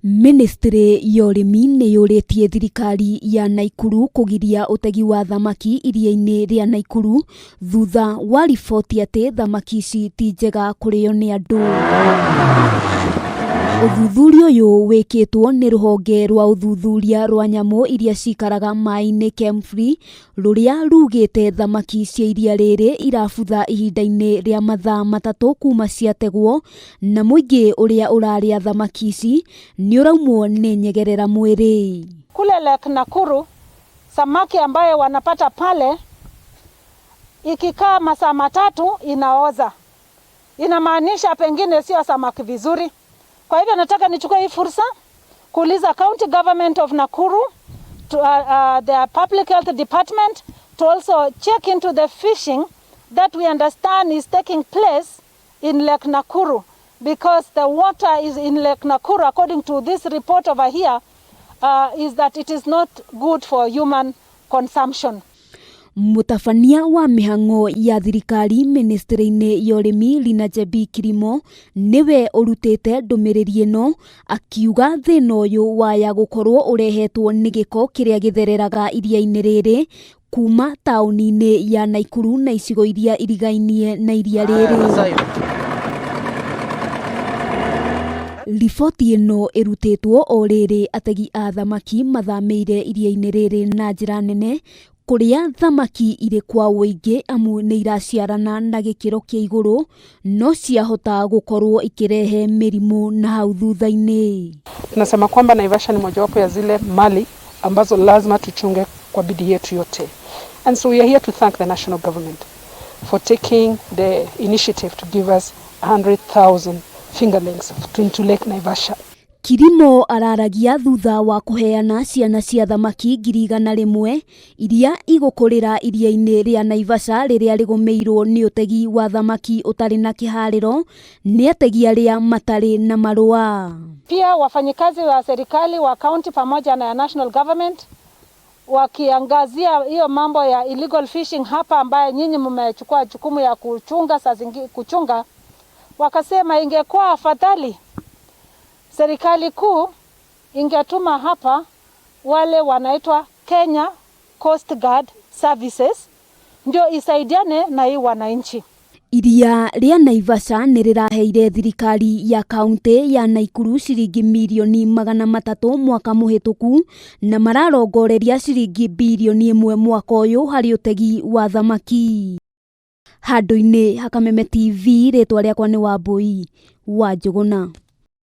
Ministry ya urimi nĩ yũrĩtie thirikari ya Nakuru kugiria utegi wa thamaki iria-inĩ rĩa Nakuru thutha wa riboti atĩ thamaki ici ti njega kurio nĩ andu. Uthuthuria ũyũ wĩkĩtwo nĩ rũhonge rwa uthuthuria rwa nyamũ iria cikaraga maĩ-inĩ Kemfree rũrĩa rugĩte thamaki cia iria rĩrĩ irabutha ihinda-inĩ rĩa mathaa matatũ kuma ciategwo, na mũingĩ ũrĩa ũrarĩa thamaki ici nĩ ũraumwo nĩ nyegerera mwĩrĩ. Kule Lake Nakuru, samaki ambaye wanapata pale ikikaa masaa matatu inaoza. Inamaanisha pengine sio samaki vizuri. Kwa hivyo nataka nichukue hii fursa kuuliza County Government of Nakuru, to the Public Health Department, to also check into the fishing that we understand is taking place in Lake Nakuru, because the water is in Lake Nakuru, according to this report over here, is that it is not good for human consumption. Mutabania wa mihango ya thirikari ministry-inĩ ya urimi Linajebi Kirimo niwe urutite ndumiriri ino akiuga thina uyu waya gukorwo urehetwo ni giko kiria githereraga iria-inĩ rĩrĩ kuma tauni-inĩ ya Nakuru na icigo iria irigainie na iria rĩrĩ. Riboti ino irutitwo o rĩrĩ ategi a thamaki mathamĩire iria-inĩ rĩrĩ na njĩra nene kuria thamaki irĩ kwa ũingĩ amu nĩ iraciarana na gĩkĩro kĩa igũrũ no ciahota gukorwo ikirehe mĩrimũ na hau thutha-inĩ. Tunasema kwamba Naivasha ni mojawapo ya zile mali ambazo lazima tuchunge kwa bidii yetu yote. And so we are here to thank the national government for taking the initiative to give us 100,000 fingerlings into Lake Naivasha. Kirimo araragia thutha wa kuheana ciana cia thamaki 100,000 iria igũkũrĩra iria-inĩ rĩa Naivasha rĩrĩa rĩgũmĩirwo nĩ ũtegi wa thamaki ũtarĩ na kĩharĩro nĩ ategi arĩa matarĩ na marũa. Pia wafanyikazi wa serikali wa county pamoja na national government wakiangazia hiyo mambo ya illegal fishing hapa ambaye nyinyi mmechukua jukumu ya kuchunga, wakasema ingekuwa afadhali serikali kuu ingetuma hapa wale wanaitwa Kenya Coast Guard Services ndio isaidiane na hii wananchi. Iria rĩa Naivasha nĩ rĩraheire thirikari ya kaunti ya Nakuru ciringi milioni 300 mwaka mũhĩtũku na mararongoreria ciringi bilioni 1 mwaka ũyũ harĩ ũtegi wa thamaki. Handũ-inĩ ha Kameme TV, rĩtwa rĩakwa nĩ Wambui wa Njũgũna.